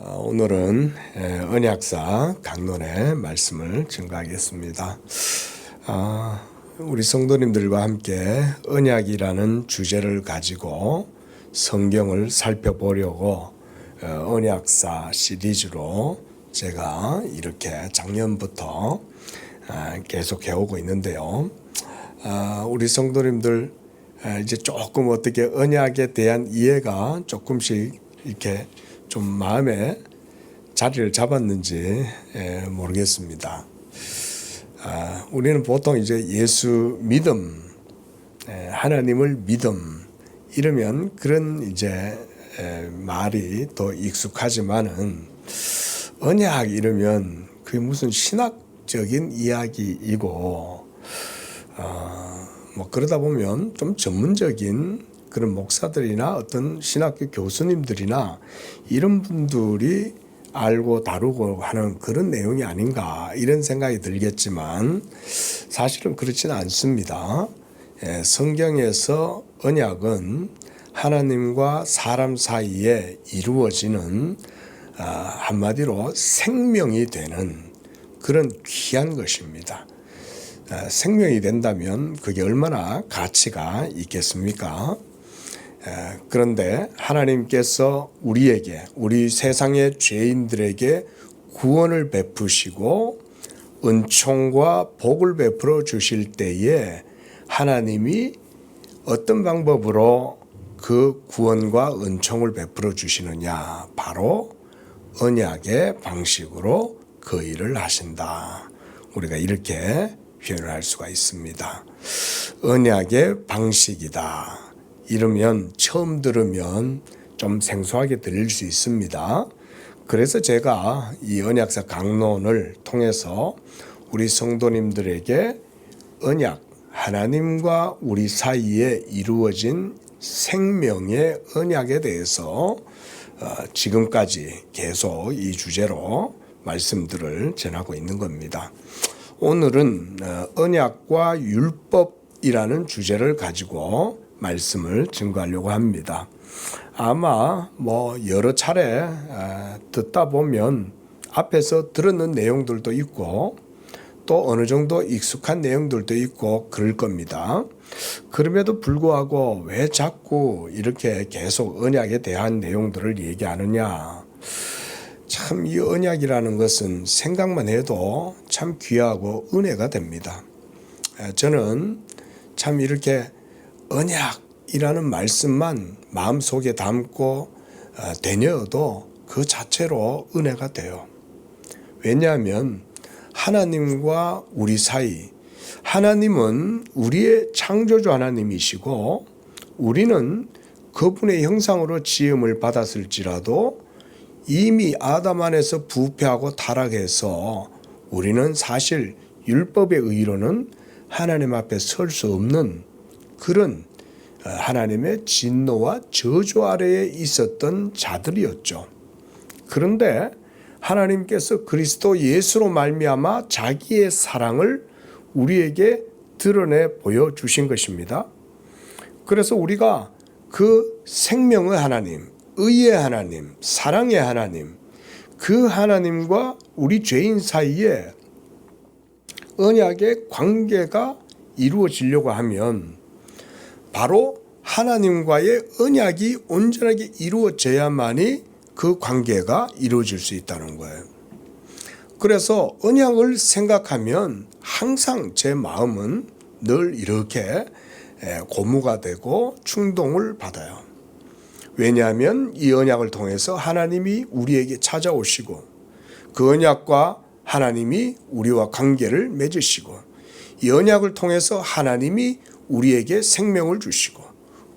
오늘은 언약사 강론의 말씀을 증거하겠습니다. 우리 성도님들과 함께 언약이라는 주제를 가지고 성경을 살펴보려고 언약사 시리즈로 제가 이렇게 작년부터 계속 해오고 있는데요. 우리 성도님들 이제 조금 어떻게 언약에 대한 이해가 조금씩 이렇게 좀 마음에 자리를 잡았는지 모르겠습니다. 우리는 보통 이제 예수 믿음, 하나님을 믿음 이러면 그런 이제 말이 더 익숙하지만은 언약 이러면 그게 무슨 신학적인 이야기이고 뭐 그러다 보면 좀 전문적인 그런 목사들이나 어떤 신학교 교수님들이나 이런 분들이 알고 다루고 하는 그런 내용이 아닌가 이런 생각이 들겠지만 사실은 그렇지는 않습니다. 성경에서 언약은 하나님과 사람 사이에 이루어지는 한마디로 생명이 되는 그런 귀한 것입니다. 생명이 된다면 그게 얼마나 가치가 있겠습니까? 그런데 하나님께서 우리에게, 우리 세상의 죄인들에게 구원을 베푸시고 은총과 복을 베풀어 주실 때에 하나님이 어떤 방법으로 그 구원과 은총을 베풀어 주시느냐? 바로 언약의 방식으로 그 일을 하신다. 우리가 이렇게 표현을 할 수가 있습니다. 언약의 방식이다. 이러면 처음 들으면 좀 생소하게 들릴 수 있습니다. 그래서 제가 이 언약사 강론을 통해서 우리 성도님들에게 언약, 하나님과 우리 사이에 이루어진 생명의 언약에 대해서 지금까지 계속 이 주제로 말씀들을 전하고 있는 겁니다. 오늘은 언약과 율법이라는 주제를 가지고 말씀을 증거하려고 합니다. 아마 뭐 여러 차례 듣다 보면 앞에서 들었는 내용들도 있고 또 어느 정도 익숙한 내용들도 있고 그럴 겁니다. 그럼에도 불구하고 왜 자꾸 이렇게 계속 언약에 대한 내용들을 얘기하느냐. 참 이 언약이라는 것은 생각만 해도 참 귀하고 은혜가 됩니다. 저는 참 이렇게 언약이라는 말씀만 마음속에 담고 되뇌어도 그 자체로 은혜가 돼요. 왜냐하면 하나님과 우리 사이, 하나님은 우리의 창조주 하나님이시고 우리는 그분의 형상으로 지음을 받았을지라도 이미 아담 안에서 부패하고 타락해서 우리는 사실 율법의 의로는 하나님 앞에 설 수 없는 그런 하나님의 진노와 저주 아래에 있었던 자들이었죠. 그런데 하나님께서 그리스도 예수로 말미암아 자기의 사랑을 우리에게 드러내 보여주신 것입니다. 그래서 우리가 그 생명의 하나님, 의의 하나님, 사랑의 하나님, 그 하나님과 우리 죄인 사이에 언약의 관계가 이루어지려고 하면 바로 하나님과의 언약이 온전하게 이루어져야만이 그 관계가 이루어질 수 있다는 거예요. 그래서 언약을 생각하면 항상 제 마음은 늘 이렇게 고무가 되고 충동을 받아요. 왜냐하면 이 언약을 통해서 하나님이 우리에게 찾아오시고 그 언약과 하나님이 우리와 관계를 맺으시고 이 언약을 통해서 하나님이 우리에게 생명을 주시고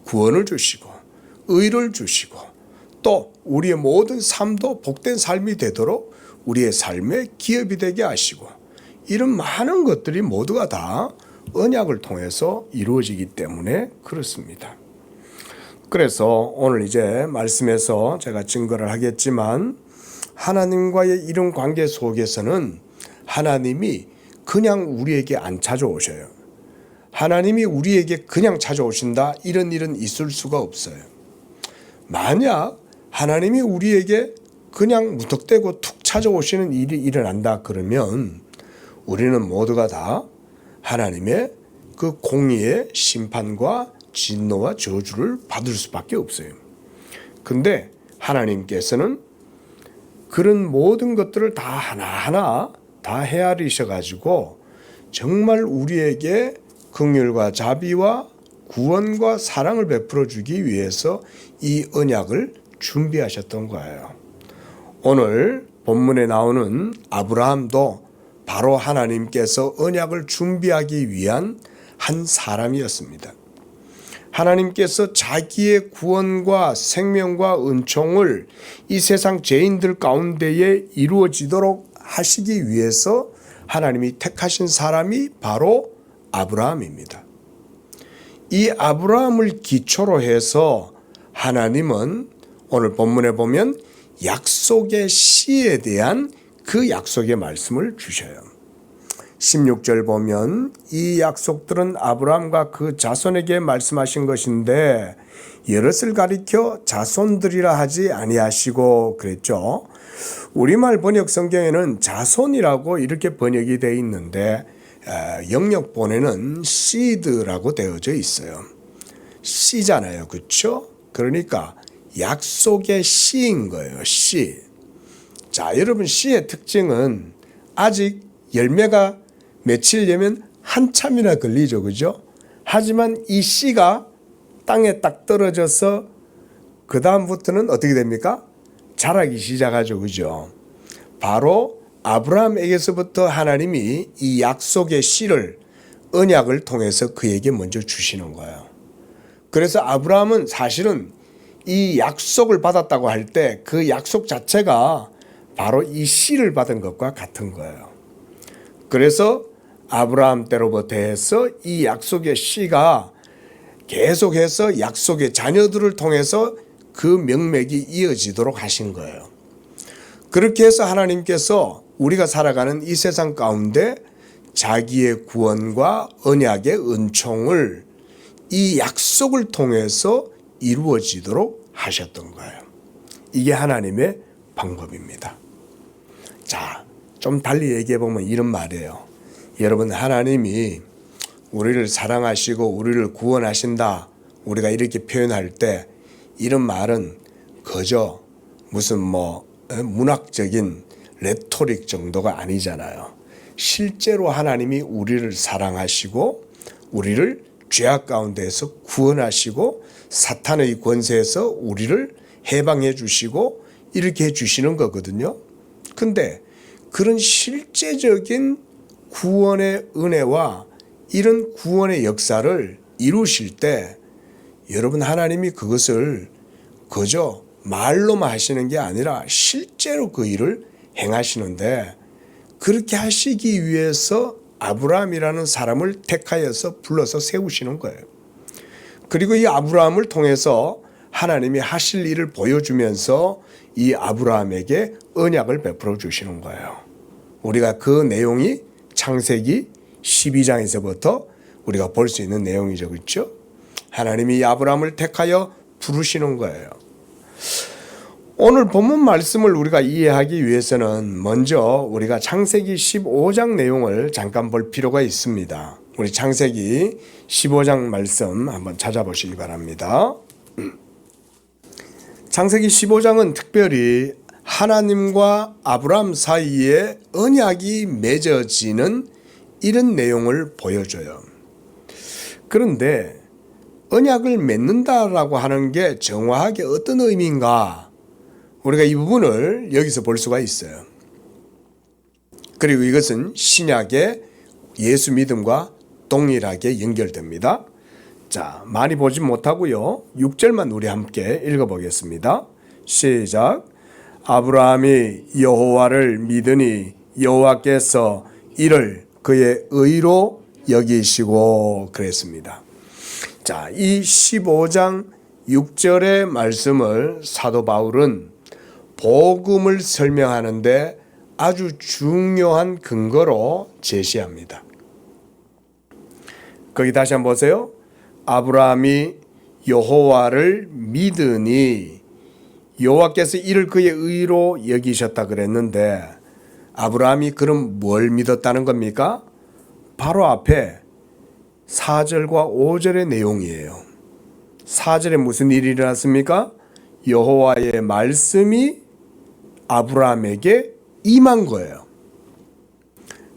구원을 주시고 의를 주시고 또 우리의 모든 삶도 복된 삶이 되도록 우리의 삶의 기업이 되게 하시고 이런 많은 것들이 모두가 다 언약을 통해서 이루어지기 때문에 그렇습니다. 그래서 오늘 이제 말씀에서 제가 증거를 하겠지만 하나님과의 이런 관계 속에서는 하나님이 그냥 우리에게 안 찾아오셔요. 하나님이 우리에게 그냥 찾아오신다 이런 일은 있을 수가 없어요. 만약 하나님이 우리에게 그냥 무턱대고 툭 찾아오시는 일이 일어난다 그러면 우리는 모두가 다 하나님의 그 공의의 심판과 진노와 저주를 받을 수밖에 없어요. 근데 하나님께서는 그런 모든 것들을 다 하나하나 다 헤아리셔가지고 정말 우리에게 긍휼과 자비와 구원과 사랑을 베풀어 주기 위해서 이 언약을 준비하셨던 거예요. 오늘 본문에 나오는 아브라함도 바로 하나님께서 언약을 준비하기 위한 한 사람이었습니다. 하나님께서 자기의 구원과 생명과 은총을 이 세상 죄인들 가운데에 이루어지도록 하시기 위해서 하나님이 택하신 사람이 바로 아브라함입니다. 이 아브라함을 기초로 해서 하나님은 오늘 본문에 보면 약속의 씨에 대한 그 약속의 말씀을 주셔요. 16절 보면 이 약속들은 아브라함과 그 자손에게 말씀하신 것인데 여럿을 가리켜 자손들이라 하지 아니하시고 그랬죠. 우리말 번역 성경에는 자손이라고 이렇게 번역이 되어 있는데 영역본에는 seed라고 되어져 있어요. 씨잖아요. 그렇죠? 그러니까 약속의 씨인 거예요. 씨. 자, 여러분 씨의 특징은 아직 열매가 맺히려면 한참이나 걸리죠. 그죠? 하지만 이 씨가 땅에 딱 떨어져서 그 다음부터는 어떻게 됩니까? 자라기 시작하죠. 그죠? 바로 아브라함에게서부터 하나님이 이 약속의 씨를 언약을 통해서 그에게 먼저 주시는 거예요. 그래서 아브라함은 사실은 이 약속을 받았다고 할 때 그 약속 자체가 바로 이 씨를 받은 것과 같은 거예요. 그래서 아브라함 때로부터 해서 이 약속의 씨가 계속해서 약속의 자녀들을 통해서 그 명맥이 이어지도록 하신 거예요. 그렇게 해서 하나님께서 우리가 살아가는 이 세상 가운데 자기의 구원과 언약의 은총을 이 약속을 통해서 이루어지도록 하셨던 거예요. 이게 하나님의 방법입니다. 자, 좀 달리 얘기해 보면 이런 말이에요. 여러분, 하나님이 우리를 사랑하시고 우리를 구원하신다, 우리가 이렇게 표현할 때 이런 말은 그저 무슨 문학적인 레토릭 정도가 아니잖아요. 실제로 하나님이 우리를 사랑하시고 우리를 죄악 가운데에서 구원하시고 사탄의 권세에서 우리를 해방해 주시고 이렇게 해 주시는 거거든요. 근데 그런 실제적인 구원의 은혜와 이런 구원의 역사를 이루실 때 여러분, 하나님이 그것을 그저 말로만 하시는 게 아니라 실제로 그 일을 행하시는데, 그렇게 하시기 위해서 아브라함이라는 사람을 택하여서 불러서 세우시는 거예요. 그리고 이 아브라함을 통해서 하나님이 하실 일을 보여주면서 이 아브라함에게 언약을 베풀어 주시는 거예요. 우리가 그 내용이 창세기 12장에서부터 우리가 볼 수 있는 내용이죠. 그렇죠? 하나님이 이 아브라함을 택하여 부르시는 거예요. 오늘 본문 말씀을 우리가 이해하기 위해서는 먼저 우리가 창세기 15장 내용을 잠깐 볼 필요가 있습니다. 우리 창세기 15장 말씀 한번 찾아보시기 바랍니다. 창세기 15장은 특별히 하나님과 아브라함 사이에 언약이 맺어지는 이런 내용을 보여줘요. 그런데 언약을 맺는다라고 하는 게 정확하게 어떤 의미인가? 우리가 이 부분을 여기서 볼 수가 있어요. 그리고 이것은 신약의 예수 믿음과 동일하게 연결됩니다. 자, 많이 보지 못하고요. 6절만 우리 함께 읽어보겠습니다. 시작. 아브라함이 여호와를 믿으니 여호와께서 이를 그의 의로 여기시고 그랬습니다. 자, 이 15장 6절의 말씀을 사도 바울은 복음을 설명하는데 아주 중요한 근거로 제시합니다. 거기 다시 한번 보세요. 아브라함이 여호와를 믿으니 여호와께서 이를 그의 의로 여기셨다 그랬는데 아브라함이 그럼 뭘 믿었다는 겁니까? 바로 앞에 4절과 5절의 내용이에요. 4절에 무슨 일이 일어났습니까? 여호와의 말씀이 아브라함에게 임한 거예요.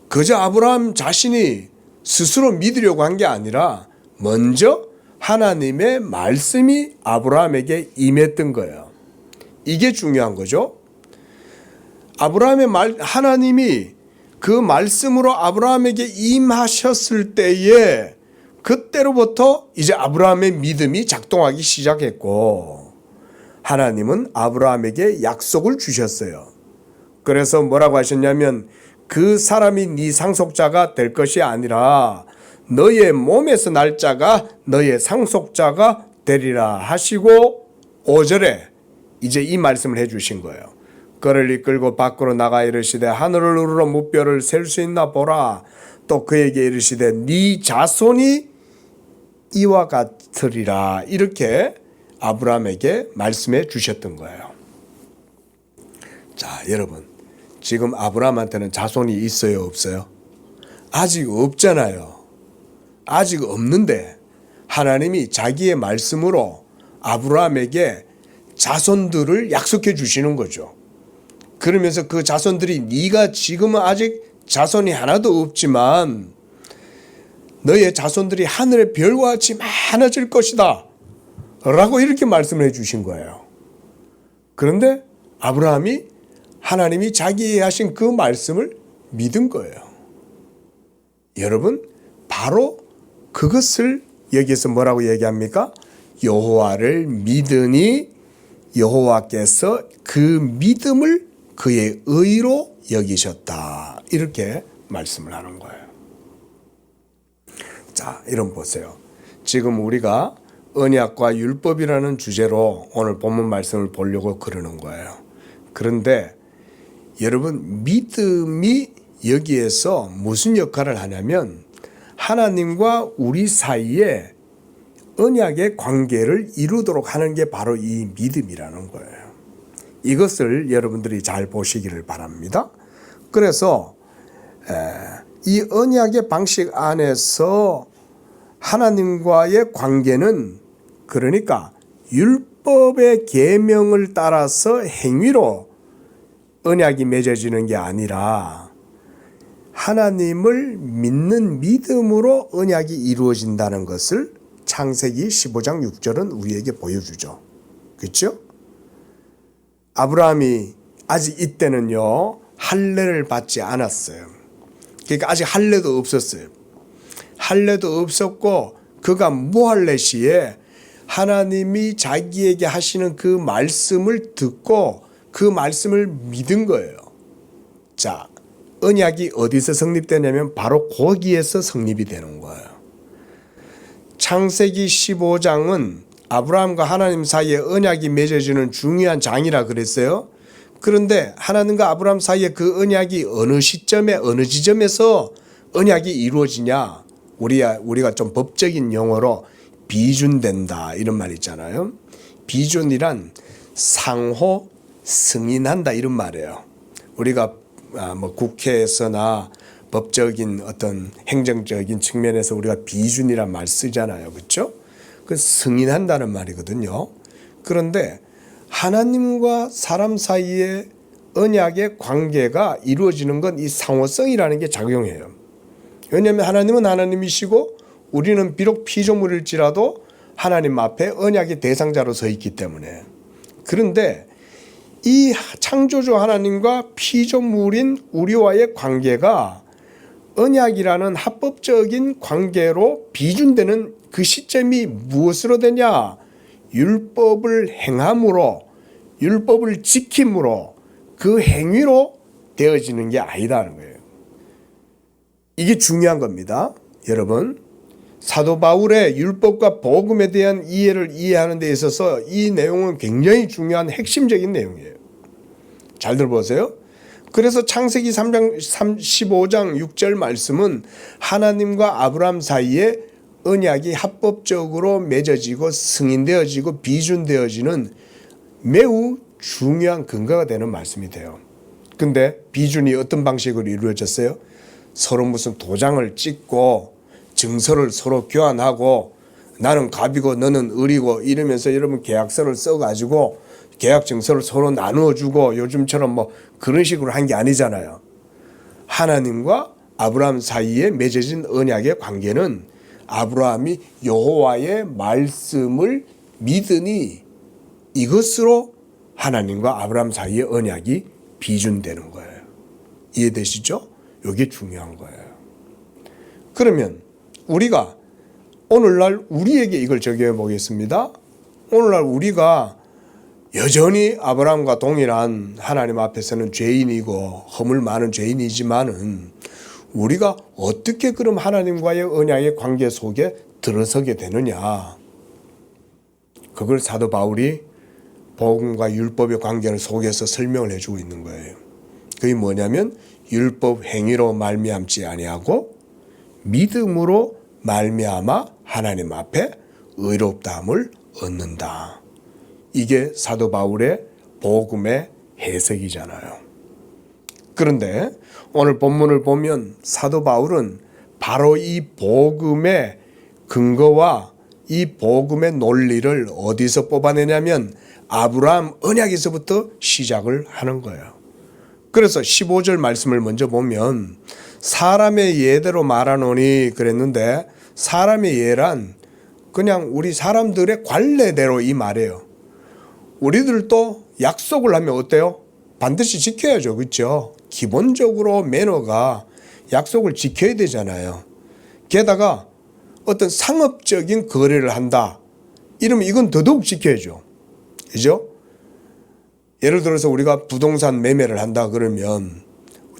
그저 아브라함 자신이 스스로 믿으려고 한 게 아니라 먼저 하나님의 말씀이 아브라함에게 임했던 거예요. 이게 중요한 거죠. 하나님이 그 말씀으로 아브라함에게 임하셨을 때에 그때로부터 이제 아브라함의 믿음이 작동하기 시작했고 하나님은 아브라함에게 약속을 주셨어요. 그래서 뭐라고 하셨냐면 그 사람이 네 상속자가 될 것이 아니라 너의 몸에서 날 자가 너의 상속자가 되리라 하시고 5절에 이제 이 말씀을 해주신 거예요. 그를 이끌고 밖으로 나가 이르시되 하늘을 우러러 무뼈를 셀 수 있나 보라. 또 그에게 이르시되 네 자손이 이와 같으리라. 이렇게 아브라함에게 말씀해 주셨던 거예요. 자, 여러분, 지금 아브라함한테는 자손이 있어요, 없어요? 아직 없잖아요. 아직 없는데 하나님이 자기의 말씀으로 아브라함에게 자손들을 약속해 주시는 거죠. 그러면서 그 자손들이 네가 지금은 아직 자손이 하나도 없지만 너의 자손들이 하늘의 별과 같이 많아질 것이다 라고 이렇게 말씀을 해 주신 거예요. 그런데 아브라함이 하나님이 자기에게 하신 그 말씀을 믿은 거예요. 여러분, 바로 그것을 여기서 뭐라고 얘기합니까? 여호와를 믿으니 여호와께서 그 믿음을 그의 의로 여기셨다. 이렇게 말씀을 하는 거예요. 자, 이런 보세요. 지금 우리가 언약과 율법이라는 주제로 오늘 본문 말씀을 보려고 그러는 거예요. 그런데 여러분, 믿음이 여기에서 무슨 역할을 하냐면 하나님과 우리 사이에 언약의 관계를 이루도록 하는 게 바로 이 믿음이라는 거예요. 이것을 여러분들이 잘 보시기를 바랍니다. 그래서 이 언약의 방식 안에서 하나님과의 관계는 그러니까 율법의 계명을 따라서 행위로 언약이 맺어지는 게 아니라 하나님을 믿는 믿음으로 언약이 이루어진다는 것을 창세기 15장 6절은 우리에게 보여주죠. 그렇죠? 아브라함이 아직 이때는요 할례를 받지 않았어요. 그러니까 아직 할례도 없었어요. 할례도 없었고 그가 무할례 시에 하나님이 자기에게 하시는 그 말씀을 듣고 그 말씀을 믿은 거예요. 자, 언약이 어디서 성립되냐면 바로 거기에서 성립이 되는 거예요. 창세기 15장은 아브라함과 하나님 사이에 언약이 맺어지는 중요한 장이라 그랬어요. 그런데 하나님과 아브라함 사이에 그 언약이 어느 시점에 어느 지점에서 언약이 이루어지냐, 우리가 좀 법적인 용어로 비준된다 이런 말 있잖아요. 비준이란 상호 승인한다 이런 말이에요. 우리가 뭐 국회에서나 법적인 어떤 행정적인 측면에서 우리가 비준이란 말 쓰잖아요. 그렇죠? 그 승인한다는 말이거든요. 그런데 하나님과 사람 사이의 언약의 관계가 이루어지는 건 이 상호성이라는 게 작용해요. 왜냐하면 하나님은 하나님이시고 우리는 비록 피조물일지라도 하나님 앞에 언약의 대상자로 서 있기 때문에. 그런데 이 창조주 하나님과 피조물인 우리와의 관계가 언약이라는 합법적인 관계로 비준되는 그 시점이 무엇으로 되냐? 율법을 행함으로, 율법을 지킴으로, 그 행위로 되어지는 게 아니다는 거예요. 이게 중요한 겁니다. 여러분, 사도 바울의 율법과 복음에 대한 이해를 이해하는 데 있어서 이 내용은 굉장히 중요한 핵심적인 내용이에요. 잘 들어보세요. 그래서 창세기 15장 6절 말씀은 하나님과 아브라함 사이에 언약이 합법적으로 맺어지고 승인되어지고 비준되어지는 매우 중요한 근거가 되는 말씀이 돼요. 근데 비준이 어떤 방식으로 이루어졌어요? 서로 무슨 도장을 찍고 증서를 서로 교환하고 나는 갑이고 너는 을이고 이러면서 여러분 계약서를 써가지고 계약 증서를 서로 나누어주고 요즘처럼 뭐 그런 식으로 한 게 아니잖아요. 하나님과 아브라함 사이에 맺어진 언약의 관계는 아브라함이 여호와의 말씀을 믿으니 이것으로 하나님과 아브라함 사이의 언약이 비준되는 거예요. 이해되시죠? 이게 중요한 거예요. 그러면 우리가 오늘날 우리에게 이걸 적용해 보겠습니다. 오늘날 우리가 여전히 아브라함과 동일한 하나님 앞에서는 죄인이고 허물 많은 죄인이지만은 우리가 어떻게 그럼 하나님과의 언약의 관계 속에 들어서게 되느냐. 그걸 사도 바울이 복음과 율법의 관계를 속에서 설명을 해주고 있는 거예요. 그게 뭐냐면 율법 행위로 말미암지 아니하고 믿음으로 말미암아 하나님 앞에 의롭다함을 얻는다. 이게 사도 바울의 복음의 해석이잖아요. 그런데 오늘 본문을 보면 사도 바울은 바로 이 복음의 근거와 이 복음의 논리를 어디서 뽑아내냐면 아브라함 언약에서부터 시작을 하는 거예요. 그래서 15절 말씀을 먼저 보면 사람의 예대로 말하노니 그랬는데 사람의 예란 그냥 우리 사람들의 관례대로 이 말이에요. 우리들도 약속을 하면 어때요? 반드시 지켜야죠. 그렇죠? 기본적으로 매너가 약속을 지켜야 되잖아요. 게다가 어떤 상업적인 거래를 한다. 이러면 이건 더더욱 지켜야죠. 그죠? 예를 들어서 우리가 부동산 매매를 한다 그러면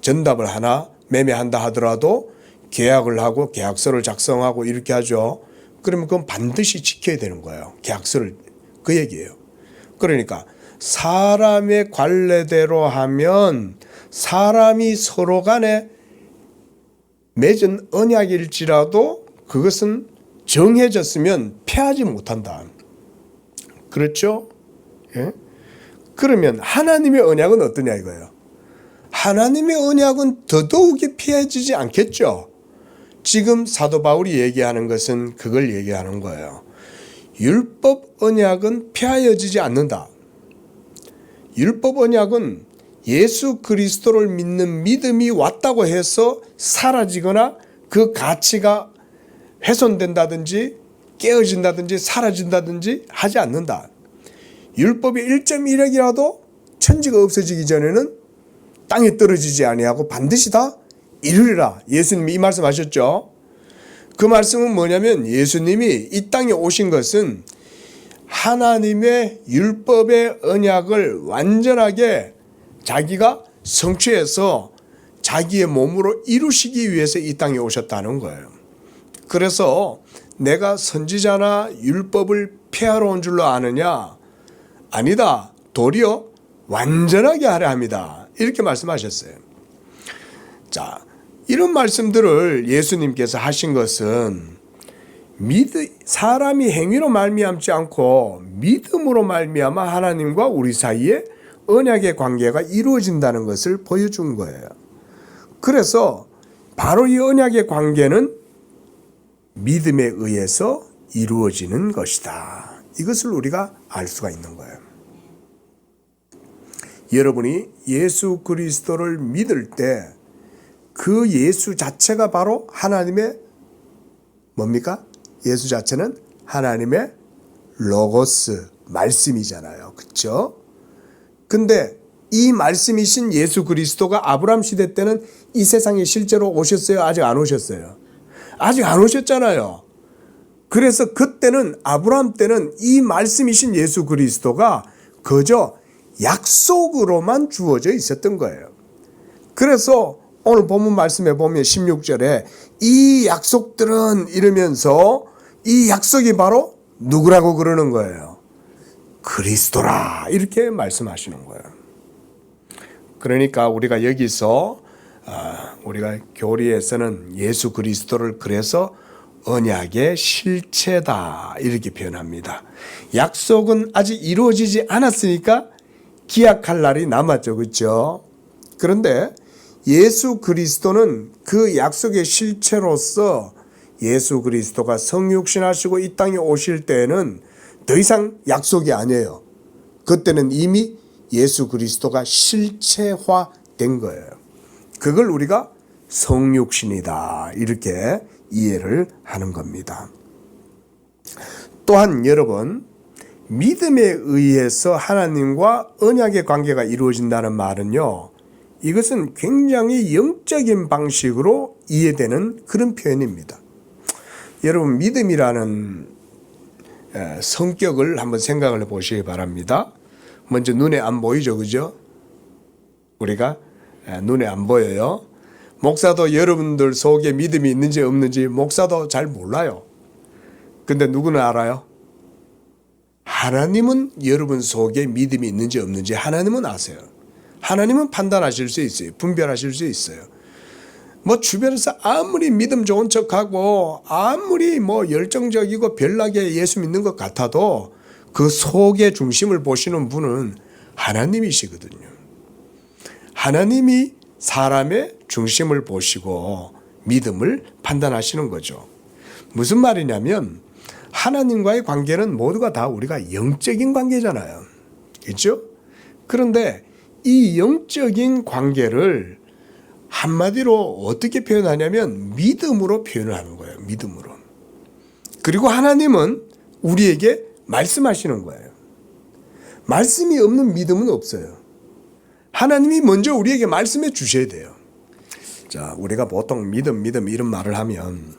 전답을 하나 매매한다 하더라도 계약을 하고 계약서를 작성하고 이렇게 하죠. 그러면 그건 반드시 지켜야 되는 거예요. 계약서를. 그 얘기예요. 그러니까 사람의 관례대로 하면 사람이 서로 간에 맺은 언약일지라도 그것은 정해졌으면 폐하지 못한다. 그렇죠? 예? 그러면 하나님의 언약은 어떠냐 이거예요. 하나님의 언약은 더더욱이 피해지지 않겠죠. 지금 사도 바울이 얘기하는 것은 그걸 얘기하는 거예요. 율법 언약은 폐하여지지 않는다. 율법 언약은 예수 그리스도를 믿는 믿음이 왔다고 해서 사라지거나 그 가치가 훼손된다든지 깨어진다든지 사라진다든지 하지 않는다. 율법의 1.1핵이라도 천지가 없어지기 전에는 땅에 떨어지지 아니하고 반드시 다 이루리라. 예수님이 이 말씀하셨죠. 그 말씀은 뭐냐면 예수님이 이 땅에 오신 것은 하나님의 율법의 언약을 완전하게 자기가 성취해서 자기의 몸으로 이루시기 위해서 이 땅에 오셨다는 거예요. 그래서 내가 선지자나 율법을 폐하러 온 줄로 아느냐? 아니다. 도리어 완전하게 하려 합니다. 이렇게 말씀하셨어요. 자, 이런 말씀들을 예수님께서 하신 것은 사람이 행위로 말미암지 않고 믿음으로 말미암아 하나님과 우리 사이에 언약의 관계가 이루어진다는 것을 보여준 거예요. 그래서 바로 이 언약의 관계는 믿음에 의해서 이루어지는 것이다. 이것을 우리가 알 수가 있는 거예요. 여러분이 예수 그리스도를 믿을 때 그 예수 자체가 바로 하나님의 뭡니까? 예수 자체는 하나님의 로고스, 말씀이잖아요. 그렇죠? 근데 이 말씀이신 예수 그리스도가 아브라함 시대 때는 이 세상에 실제로 오셨어요? 아직 안 오셨어요? 아직 안 오셨잖아요. 그래서 그때는 아브라함 때는 이 말씀이신 예수 그리스도가 그저 약속으로만 주어져 있었던 거예요. 그래서 오늘 본문 말씀에 보면 16절에 이 약속들은 이러면서 이 약속이 바로 누구라고 그러는 거예요? 그리스도라 이렇게 말씀하시는 거예요. 그러니까 우리가 여기서 우리가 교리에서는 예수 그리스도를 그래서 언약의 실체다 이렇게 표현합니다. 약속은 아직 이루어지지 않았으니까 기약할 날이 남았죠. 그렇죠? 그런데 예수 그리스도는 그 약속의 실체로서 예수 그리스도가 성육신하시고 이 땅에 오실 때에는 더 이상 약속이 아니에요. 그때는 이미 예수 그리스도가 실체화된 거예요. 그걸 우리가 성육신이다 이렇게 이해를 하는 겁니다. 또한 여러분, 믿음에 의해서 하나님과 언약의 관계가 이루어진다는 말은요, 이것은 굉장히 영적인 방식으로 이해되는 그런 표현입니다. 여러분, 믿음이라는 성격을 한번 생각을 해보시기 바랍니다. 먼저 눈에 안 보이죠, 그죠? 우리가 눈에 안 보여요. 목사도 여러분들 속에 믿음이 있는지 없는지 목사도 잘 몰라요. 근데 누구는 알아요? 하나님은 여러분 속에 믿음이 있는지 없는지 하나님은 아세요. 하나님은 판단하실 수 있어요. 분별하실 수 있어요. 뭐 주변에서 아무리 믿음 좋은 척하고 아무리 뭐 열정적이고 별나게 예수 믿는 것 같아도 그 속의 중심을 보시는 분은 하나님이시거든요. 하나님이 사람의 중심을 보시고 믿음을 판단하시는 거죠. 무슨 말이냐면 하나님과의 관계는 모두가 다 우리가 영적인 관계잖아요. 그렇죠? 그런데 이 영적인 관계를 한마디로 어떻게 표현하냐면 믿음으로 표현을 하는 거예요. 믿음으로. 그리고 하나님은 우리에게 말씀하시는 거예요. 말씀이 없는 믿음은 없어요. 하나님이 먼저 우리에게 말씀해 주셔야 돼요. 자, 우리가 보통 믿음 이런 말을 하면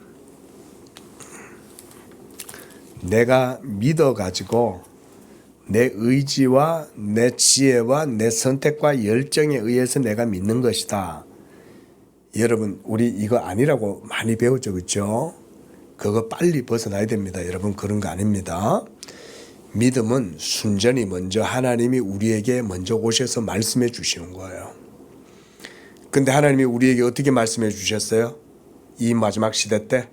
내가 믿어가지고 내 의지와 내 지혜와 내 선택과 열정에 의해서 내가 믿는 것이다. 여러분, 우리 이거 아니라고 많이 배웠죠, 그렇죠? 그거 빨리 벗어나야 됩니다. 여러분, 그런 거 아닙니다. 믿음은 순전히 먼저 하나님이 우리에게 먼저 오셔서 말씀해 주시는 거예요. 근데 하나님이 우리에게 어떻게 말씀해 주셨어요? 이 마지막 시대 때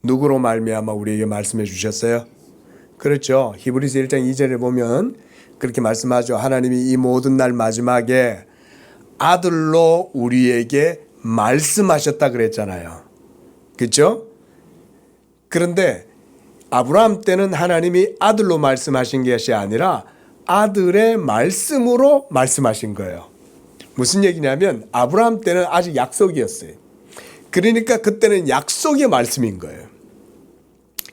누구로 말미암아 우리에게 말씀해 주셨어요? 그렇죠. 히브리서 1장 2절에 보면 그렇게 말씀하죠. 하나님이 이 모든 날 마지막에 아들로 우리에게 말씀하셨다 그랬잖아요. 그렇죠? 그런데 아브라함 때는 하나님이 아들로 말씀하신 것이 아니라 아들의 말씀으로 말씀하신 거예요. 무슨 얘기냐면 아브라함 때는 아직 약속이었어요. 그러니까 그때는 약속의 말씀인 거예요.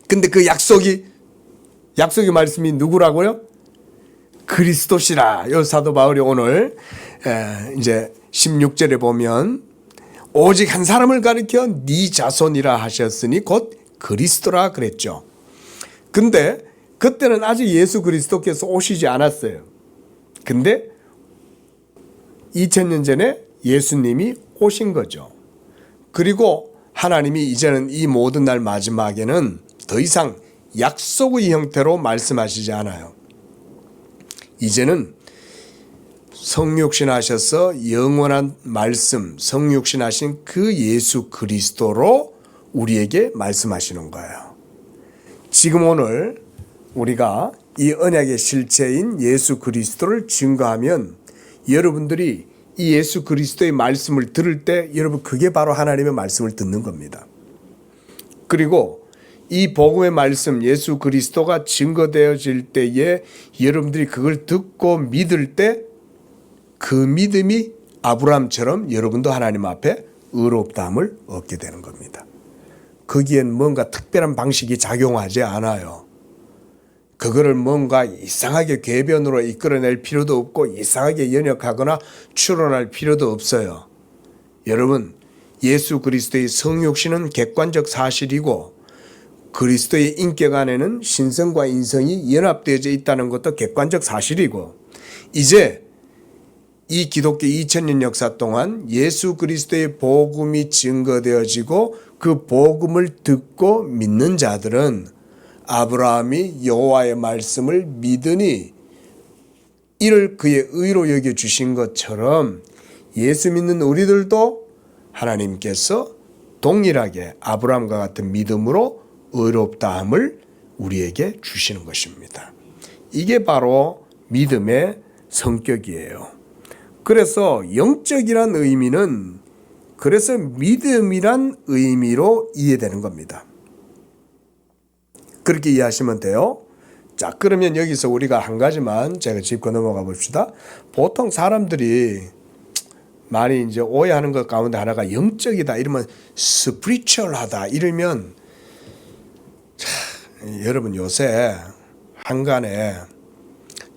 근데 그 약속의 말씀이 누구라고요? 그리스도시라. 요 사도 바울이 오늘 이제 16절에 보면 오직 한 사람을 가리켜 네 자손이라 하셨으니 곧 그리스도라 그랬죠. 근데 그때는 아직 예수 그리스도께서 오시지 않았어요. 근데 2000년 전에 예수님이 오신 거죠. 그리고 하나님이 이제는 이 모든 날 마지막에는 더 이상 약속의 형태로 말씀하시지 않아요. 이제는 성육신하셔서 영원한 말씀, 성육신하신 그 예수 그리스도로 우리에게 말씀하시는 거예요. 지금 오늘 우리가 이 언약의 실체인 예수 그리스도를 증거하면 여러분들이 이 예수 그리스도의 말씀을 들을 때 여러분 그게 바로 하나님의 말씀을 듣는 겁니다. 그리고 이 복음의 말씀 예수 그리스도가 증거되어질 때에 여러분들이 그걸 듣고 믿을 때 그 믿음이 아브라함처럼 여러분도 하나님 앞에 의롭다함을 얻게 되는 겁니다. 거기엔 뭔가 특별한 방식이 작용하지 않아요. 그거를 뭔가 이상하게 궤변으로 이끌어낼 필요도 없고 이상하게 연역하거나 추론할 필요도 없어요. 여러분, 예수 그리스도의 성육신은 객관적 사실이고 그리스도의 인격 안에는 신성과 인성이 연합되어져 있다는 것도 객관적 사실이고 이제 이 기독교 2000년 역사 동안 예수 그리스도의 복음이 증거되어지고 그 복음을 듣고 믿는 자들은 아브라함이 여호와의 말씀을 믿으니 이를 그의 의로 여겨주신 것처럼 예수 믿는 우리들도 하나님께서 동일하게 아브라함과 같은 믿음으로 의롭다함을 우리에게 주시는 것입니다. 이게 바로 믿음의 성격이에요. 그래서 영적이란 의미는 그래서 믿음이란 의미로 이해되는 겁니다. 그렇게 이해하시면 돼요. 자, 그러면 여기서 우리가 한 가지만 제가 짚고 넘어가 봅시다. 보통 사람들이 많이 이제 오해하는 것 가운데 하나가 영적이다 이러면 스피리추얼하다 이러면 여러분 요새 한간에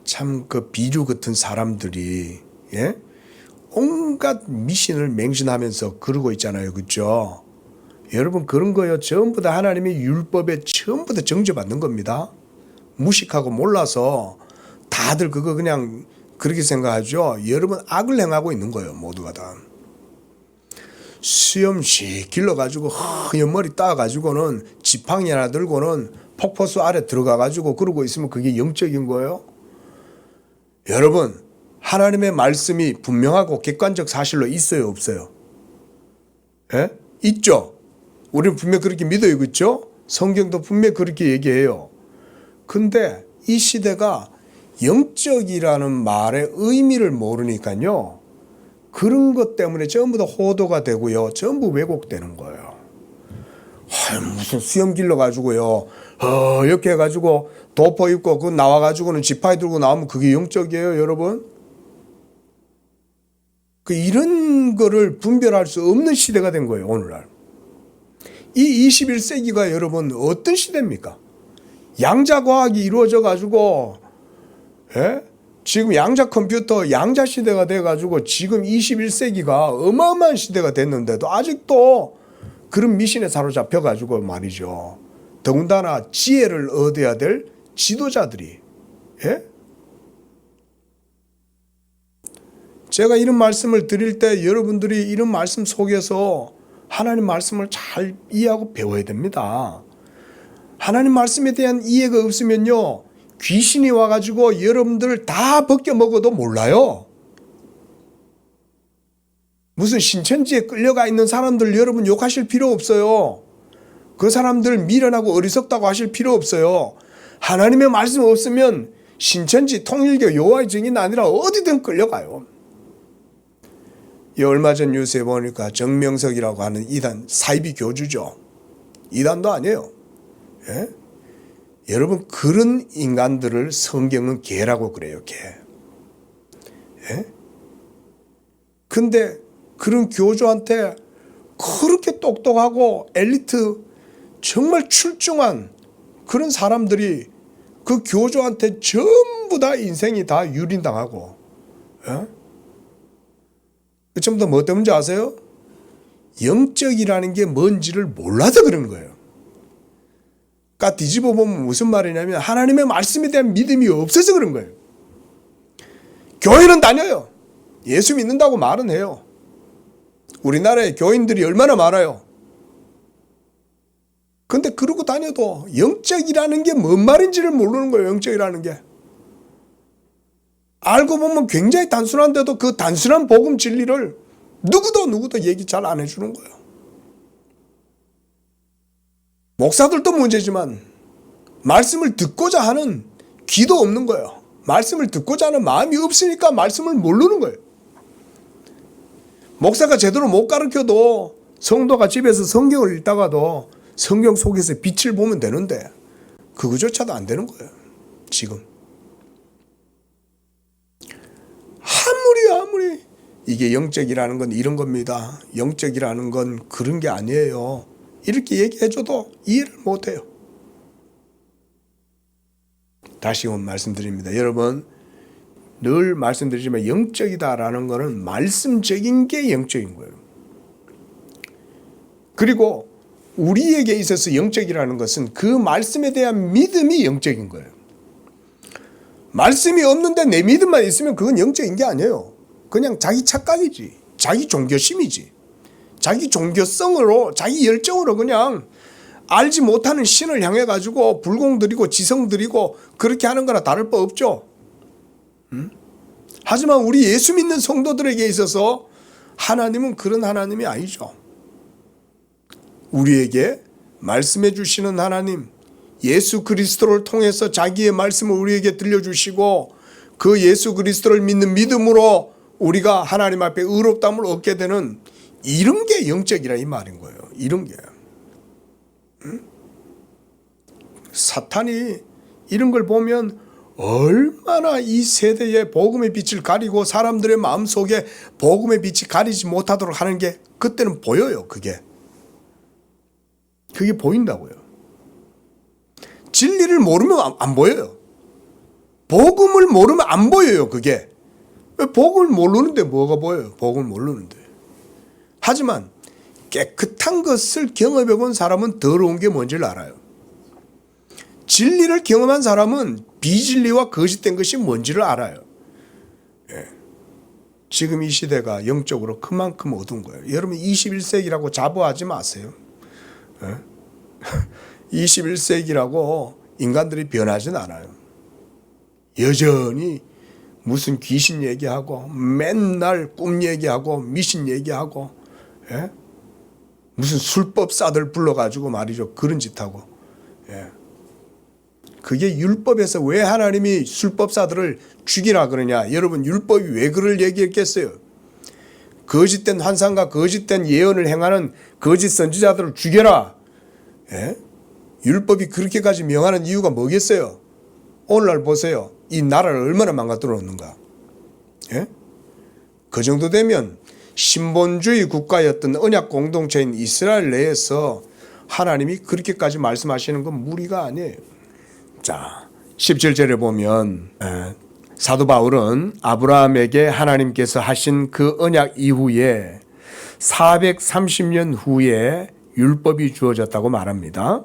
참 그 비류 같은 사람들이 온갖 미신을 맹신하면서 그러고 있잖아요. 그렇죠? 여러분 그런 거요. 전부 다 하나님의 율법에 전부 다 정죄받는 겁니다. 무식하고 몰라서 다들 그거 그냥 그렇게 생각하죠. 여러분 악을 행하고 있는 거예요. 모두가 다. 수염씩 길러가지고 허연 머리 따가지고는 지팡이 하나 들고는 폭포수 아래 들어가가지고 그러고 있으면 그게 영적인 거예요. 여러분 하나님의 말씀이 분명하고 객관적 사실로 있어요 없어요? 있죠. 우리는 분명 그렇게 믿어요. 그렇죠? 성경도 분명 그렇게 얘기해요. 근데 이 시대가 영적이라는 말의 의미를 모르니까요. 그런 것 때문에 전부 다 호도가 되고요. 전부 왜곡되는 거예요. 무슨 수염 길러가지고요. 이렇게 해가지고 도포 입고 그 나와가지고는 지팡이 들고 나오면 그게 영적이에요. 여러분. 이런 거를 분별할 수 없는 시대가 된 거예요. 오늘날. 이 21세기가 여러분 어떤 시대입니까? 양자과학이 이루어져 가지고 지금 양자 컴퓨터 양자 시대가 돼 가지고 지금 21세기가 어마어마한 시대가 됐는데도 아직도 그런 미신에 사로잡혀 가지고 말이죠. 더군다나 지혜를 얻어야 될 지도자들이 제가 이런 말씀을 드릴 때 여러분들이 이런 말씀 속에서 하나님 말씀을 잘 이해하고 배워야 됩니다. 하나님 말씀에 대한 이해가 없으면요. 귀신이 와가지고 여러분들을 다 벗겨 먹어도 몰라요. 무슨 신천지에 끌려가 있는 사람들 여러분 욕하실 필요 없어요. 그 사람들 미련하고 어리석다고 하실 필요 없어요. 하나님의 말씀 없으면 신천지 통일교 여호와의 증인 아니라 어디든 끌려가요. 얼마 전 뉴스에 보니까 정명석이라고 하는 이단 사이비 교주죠. 이단도 아니에요. 여러분 그런 인간들을 성경은 개라고 그래요. 개. 근데 그런 교주한테 그렇게 똑똑하고 엘리트 정말 출중한 그런 사람들이 그 교주한테 전부 다 인생이 다 유린당하고 전부 다 뭐 때문인지 아세요? 영적이라는 게 뭔지를 몰라서 그런 거예요. 그러니까 뒤집어 보면 무슨 말이냐면 하나님의 말씀에 대한 믿음이 없어서 그런 거예요. 교회는 다녀요. 예수 믿는다고 말은 해요. 우리나라에 교인들이 얼마나 많아요. 근데 그러고 다녀도 영적이라는 게 뭔 말인지를 모르는 거예요. 영적이라는 게. 알고 보면 굉장히 단순한데도 그 단순한 복음 진리를 누구도 얘기 잘 안 해주는 거예요. 목사들도 문제지만 말씀을 듣고자 하는 귀도 없는 거예요. 말씀을 듣고자 하는 마음이 없으니까 말씀을 모르는 거예요. 목사가 제대로 못 가르쳐도 성도가 집에서 성경을 읽다가도 성경 속에서 빛을 보면 되는데 그거조차도 안 되는 거예요. 지금. 아무리 이게 영적이라는 건 이런 겁니다. 영적이라는 건 그런 게 아니에요. 이렇게 얘기해줘도 이해를 못해요. 다시 한번 말씀드립니다. 여러분 늘 말씀드리지만 영적이다라는 거는 말씀적인 게 영적인 거예요. 그리고 우리에게 있어서 영적이라는 것은 그 말씀에 대한 믿음이 영적인 거예요. 말씀이 없는데 내 믿음만 있으면 그건 영적인 게 아니에요. 그냥 자기 착각이지. 자기 종교심이지. 자기 종교성으로 자기 열정으로 그냥 알지 못하는 신을 향해 가지고 불공 드리고 지성 드리고 그렇게 하는 거나 다를 바 없죠. 하지만 우리 예수 믿는 성도들에게 있어서 하나님은 그런 하나님이 아니죠. 우리에게 말씀해 주시는 하나님, 예수 그리스도를 통해서 자기의 말씀을 우리에게 들려주시고 그 예수 그리스도를 믿는 믿음으로 우리가 하나님 앞에 의롭다함을 얻게 되는 이런 게 영적이라 이 말인 거예요. 이런 게. 사탄이 이런 걸 보면 얼마나 이 세대의 복음의 빛을 가리고 사람들의 마음속에 복음의 빛이 가리지 못하도록 하는 게 그때는 보여요. 그게 보인다고요. 진리를 모르면 안 보여요. 복음을 모르면 안 보여요. 그게 복음을 모르는데 뭐가 보여요? 복음을 모르는데. 하지만 깨끗한 것을 경험해 본 사람은 더러운 게 뭔지를 알아요. 진리를 경험한 사람은 비진리와 거짓된 것이 뭔지를 알아요. 예. 지금 이 시대가 영적으로 그만큼 어두운 거예요. 여러분 21세기라고 자부하지 마세요. 예? 21세기라고 인간들이 변하진 않아요. 여전히 무슨 귀신 얘기하고 맨날 꿈 얘기하고 미신 얘기하고 예? 무슨 술법사들 불러가지고 말이죠. 그런 짓하고 예. 그게 율법에서 왜 하나님이 술법사들을 죽이라 그러냐. 여러분 율법이 왜 그럴 얘기했겠어요. 거짓된 환상과 거짓된 예언을 행하는 거짓 선지자들을 죽여라. 예? 율법이 그렇게까지 명하는 이유가 뭐겠어요. 오늘날 보세요. 이 나라를 얼마나 망가뜨려 놓는가. 예? 그 정도 되면 신본주의 국가였던 언약 공동체인 이스라엘 내에서 하나님이 그렇게까지 말씀하시는 건 무리가 아니에요. 자, 17절에 보면 사도 바울은 아브라함에게 하나님께서 하신 그 언약 이후에 430년 후에 율법이 주어졌다고 말합니다.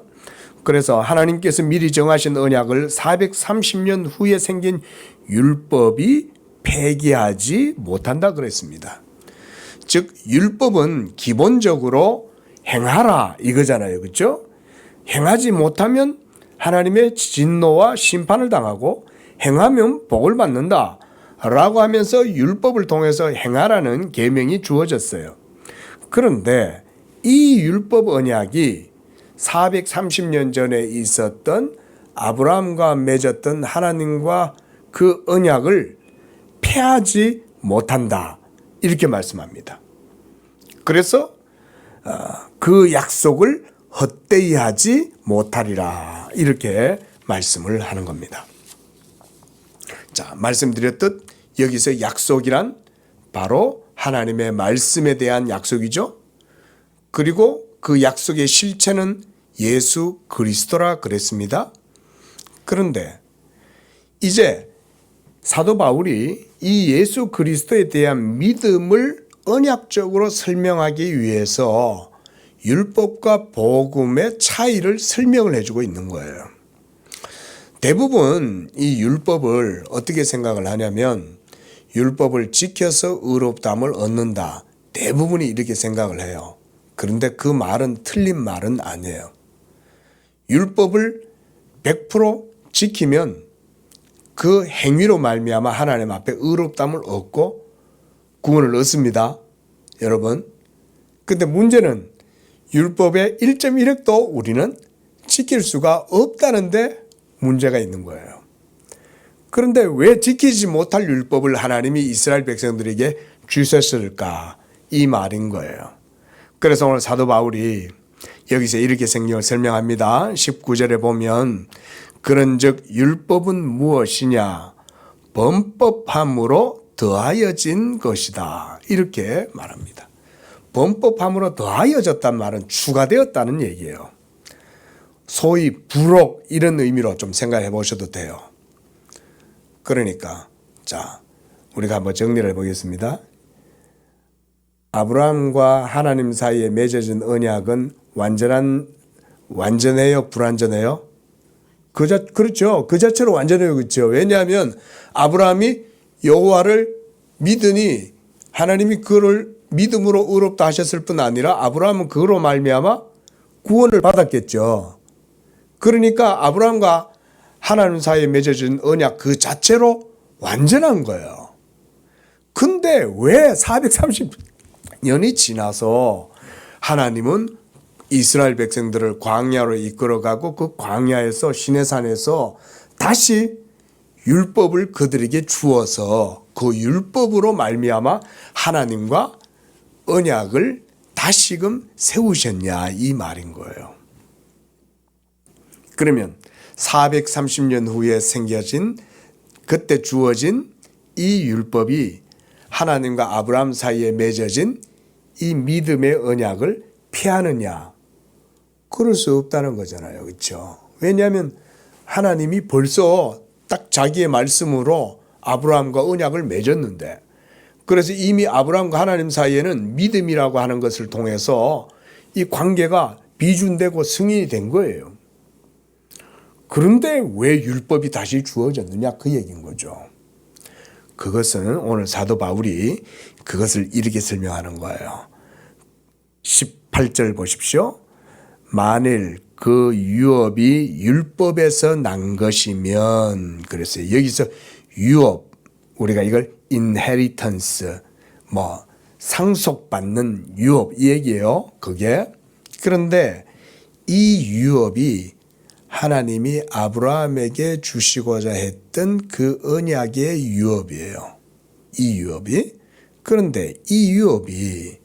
그래서 하나님께서 미리 정하신 언약을 430년 후에 생긴 율법이 폐기하지 못한다 그랬습니다. 즉 율법은 기본적으로 행하라 이거잖아요. 그렇죠? 행하지 못하면 하나님의 진노와 심판을 당하고 행하면 복을 받는다 라고 하면서 율법을 통해서 행하라는 계명이 주어졌어요. 그런데 이 율법 언약이 430년 전에 있었던 아브라함과 맺었던 하나님과 그 언약을 폐하지 못한다 이렇게 말씀합니다. 그래서 그 약속을 헛되이 하지 못하리라 이렇게 말씀을 하는 겁니다. 자, 말씀드렸듯 여기서 약속이란 바로 하나님의 말씀에 대한 약속이죠. 그리고 그 약속의 실체는 예수 그리스도라 그랬습니다. 그런데 이제 사도 바울이 이 예수 그리스도에 대한 믿음을 언약적으로 설명하기 위해서 율법과 복음의 차이를 설명을 해주고 있는 거예요. 대부분 이 율법을 어떻게 생각을 하냐면 율법을 지켜서 의롭다함을 얻는다. 대부분이 이렇게 생각을 해요. 그런데 그 말은 틀린 말은 아니에요. 율법을 100% 지키면 그 행위로 말미암아 하나님 앞에 의롭다함을 얻고 구원을 얻습니다. 여러분. 근데 문제는 율법의 1.1획도 우리는 지킬 수가 없다는데 문제가 있는 거예요. 그런데 왜 지키지 못할 율법을 하나님이 이스라엘 백성들에게 주셨을까? 이 말인 거예요. 그래서 오늘 사도 바울이 여기서 이렇게 설명합니다. 19절에 보면 그런즉 율법은 무엇이냐? 범법함으로 더하여진 것이다. 이렇게 말합니다. 범법함으로 더하여졌단 말은 추가되었다는 얘기예요. 소위 부록 이런 의미로 좀 생각해 보셔도 돼요. 그러니까 자, 우리가 한번 정리를 해보겠습니다. 아브라함과 하나님 사이에 맺어진 언약은 완전해요? 불완전해요? 그렇죠. 그 자체로 완전해요. 그렇죠. 왜냐하면 아브라함이 여호와를 믿으니 하나님이 그를 믿음으로 의롭다 하셨을 뿐 아니라 아브라함은 그로 말미암아 구원을 받았겠죠. 그러니까 아브라함과 하나님 사이에 맺어진 언약 그 자체로 완전한 거예요. 근데 왜 430년이 지나서 하나님은 이스라엘 백성들을 광야로 이끌어가고 그 광야에서 시내산에서 다시 율법을 그들에게 주어서 그 율법으로 말미암아 하나님과 언약을 다시금 세우셨냐 이 말인 거예요. 그러면 430년 후에 생겨진 그때 주어진 이 율법이 하나님과 아브라함 사이에 맺어진 이 믿음의 언약을 피하느냐? 그럴 수 없다는 거잖아요. 그렇죠? 왜냐하면 하나님이 벌써 딱 자기의 말씀으로 아브라함과 언약을 맺었는데, 그래서 이미 아브라함과 하나님 사이에는 믿음이라고 하는 것을 통해서 이 관계가 비준되고 승인이 된 거예요. 그런데 왜 율법이 다시 주어졌느냐 그 얘기인 거죠. 그것은 오늘 사도 바울이 그것을 이렇게 설명하는 거예요. 18절 보십시오. 만일 그 유업이 율법에서 난 것이면, 그랬어요. 여기서 유업, 우리가 이걸 inheritance, 상속받는 유업 이 얘기예요. 그게. 그런데 이 유업이 하나님이 아브라함에게 주시고자 했던 그 언약의 유업이에요. 이 유업이. 그런데 이 유업이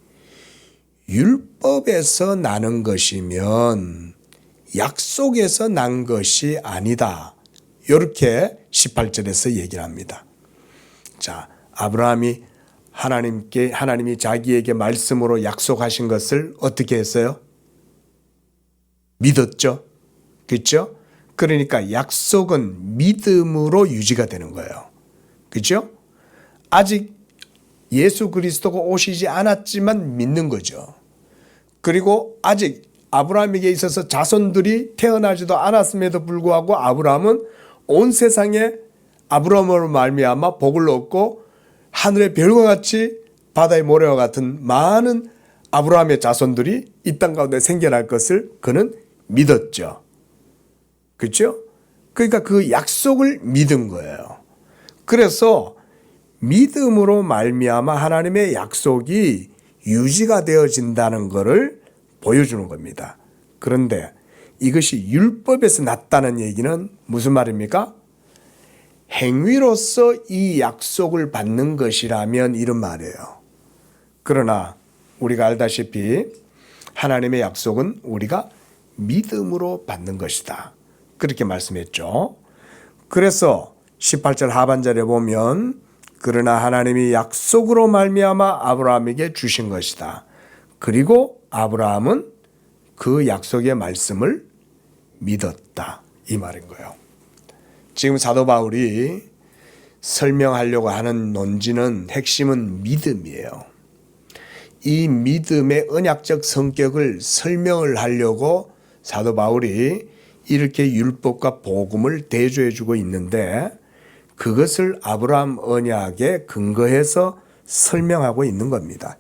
율법에서 나는 것이면 약속에서 난 것이 아니다. 이렇게 18절에서 얘기를 합니다. 자, 아브라함이 하나님이 자기에게 말씀으로 약속하신 것을 어떻게 했어요? 믿었죠. 그렇죠? 그러니까 약속은 믿음으로 유지가 되는 거예요. 그렇죠? 아직 예수 그리스도가 오시지 않았지만 믿는 거죠. 그리고 아직 아브라함에게 있어서 자손들이 태어나지도 않았음에도 불구하고 아브라함은 온 세상에 아브라함으로 말미암아 복을 얻고 하늘의 별과 같이 바다의 모래와 같은 많은 아브라함의 자손들이 이 땅 가운데 생겨날 것을 그는 믿었죠. 그렇죠? 그러니까 그 약속을 믿은 거예요. 그래서 믿음으로 말미암아 하나님의 약속이 유지가 되어진다는 것을 보여주는 겁니다. 그런데 이것이 율법에서 났다는 얘기는 무슨 말입니까? 행위로서 이 약속을 받는 것이라면 이런 말이에요. 그러나 우리가 알다시피 하나님의 약속은 우리가 믿음으로 받는 것이다. 그렇게 말씀했죠. 그래서 18절 하반절에 보면 그러나 하나님이 약속으로 말미암아 아브라함에게 주신 것이다. 그리고 아브라함은 그 약속의 말씀을 믿었다. 이 말인 거예요. 지금 사도 바울이 설명하려고 하는 논지는 핵심은 믿음이에요. 이 믿음의 언약적 성격을 설명을 하려고 사도 바울이 이렇게 율법과 복음을 대조해 주고 있는데 그것을 아브라함 언약에 근거해서 설명하고 있는 겁니다.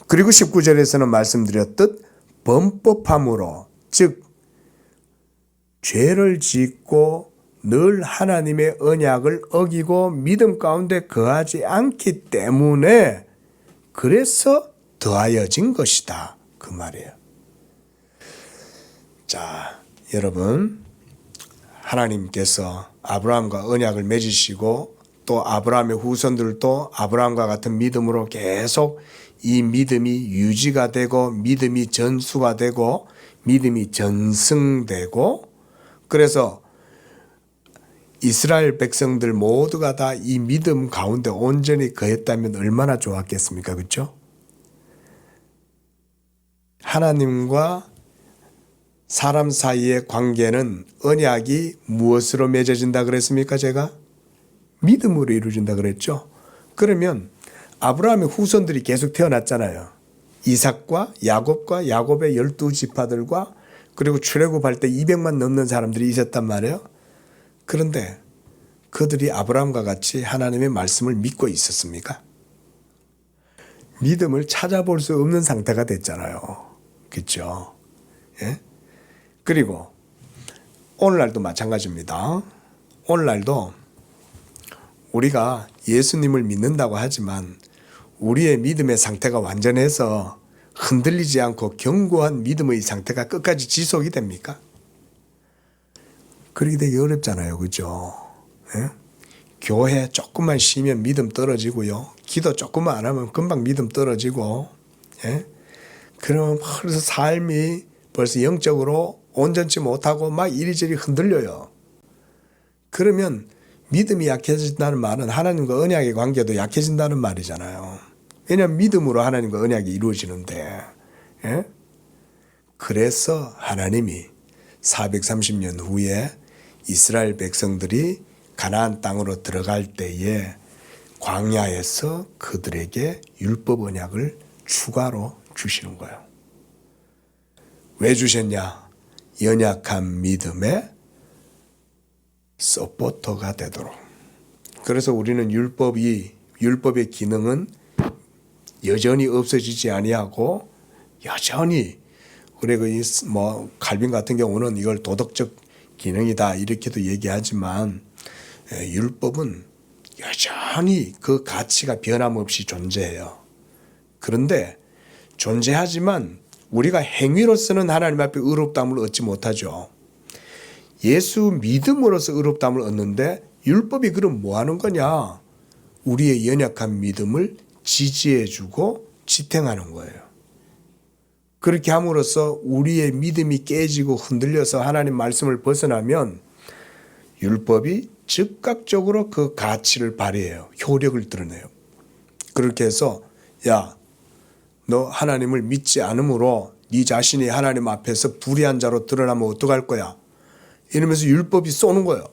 그리고 19절에서는 말씀드렸듯 범법함으로, 즉 죄를 짓고 늘 하나님의 언약을 어기고 믿음 가운데 거하지 않기 때문에 그래서 더하여진 것이다. 그 말이에요. 자, 여러분, 하나님께서 아브라함과 언약을 맺으시고 또 아브라함의 후손들도 아브라함과 같은 믿음으로 계속 이 믿음이 유지가 되고 믿음이 전수가 되고 믿음이 전승되고, 그래서 이스라엘 백성들 모두가 다 이 믿음 가운데 온전히 거했다면 얼마나 좋았겠습니까? 그렇죠? 하나님과 사람 사이의 관계는 언약이 무엇으로 맺어진다 그랬습니까? 제가 믿음으로 이루어진다 그랬죠. 그러면 아브라함의 후손들이 계속 태어났잖아요. 이삭과 야곱과 야곱의 12지파들과 그리고 출애굽할 때 200만 넘는 사람들이 있었단 말이에요. 그런데 그들이 아브라함과 같이 하나님의 말씀을 믿고 있었습니까? 믿음을 찾아볼 수 없는 상태가 됐잖아요. 그렇죠? 예? 그리고 오늘날도 마찬가지입니다. 오늘날도 우리가 예수님을 믿는다고 하지만 우리의 믿음의 상태가 완전해서 흔들리지 않고 견고한 믿음의 상태가 끝까지 지속이 됩니까? 그렇게 되기 어렵잖아요. 그죠? 예? 교회 조금만 쉬면 믿음 떨어지고요. 기도 조금만 안 하면 금방 믿음 떨어지고, 예? 그러면 벌써 삶이 벌써 영적으로 온전치 못하고 막 이리저리 흔들려요. 그러면 믿음이 약해진다는 말은 하나님과 언약의 관계도 약해진다는 말이잖아요. 왜냐하면 믿음으로 하나님과 언약이 이루어지는데, 예? 그래서 하나님이 430년 후에 이스라엘 백성들이 가나안 땅으로 들어갈 때에 광야에서 그들에게 율법 언약을 추가로 주시는 거예요. 왜 주셨냐? 연약한 믿음의 서포터가 되도록. 그래서 우리는 율법의 기능은 여전히 없어지지 아니하고 여전히 우리가 칼빈 같은 경우는 이걸 도덕적 기능이다 이렇게도 얘기하지만 율법은 여전히 그 가치가 변함없이 존재해요. 그런데 존재하지만 우리가 행위로서는 하나님 앞에 의롭다함을 얻지 못하죠. 예수 믿음으로써 의롭다함을 얻는데 율법이 그럼 뭐 하는 거냐? 우리의 연약한 믿음을 지지해주고 지탱하는 거예요. 그렇게 함으로써 우리의 믿음이 깨지고 흔들려서 하나님 말씀을 벗어나면 율법이 즉각적으로 그 가치를 발휘해요. 효력을 드러내요. 그렇게 해서 야, 너 하나님을 믿지 않으므로 네 자신이 하나님 앞에서 불의한 자로 드러나면 어떡할 거야? 이러면서 율법이 쏘는 거예요.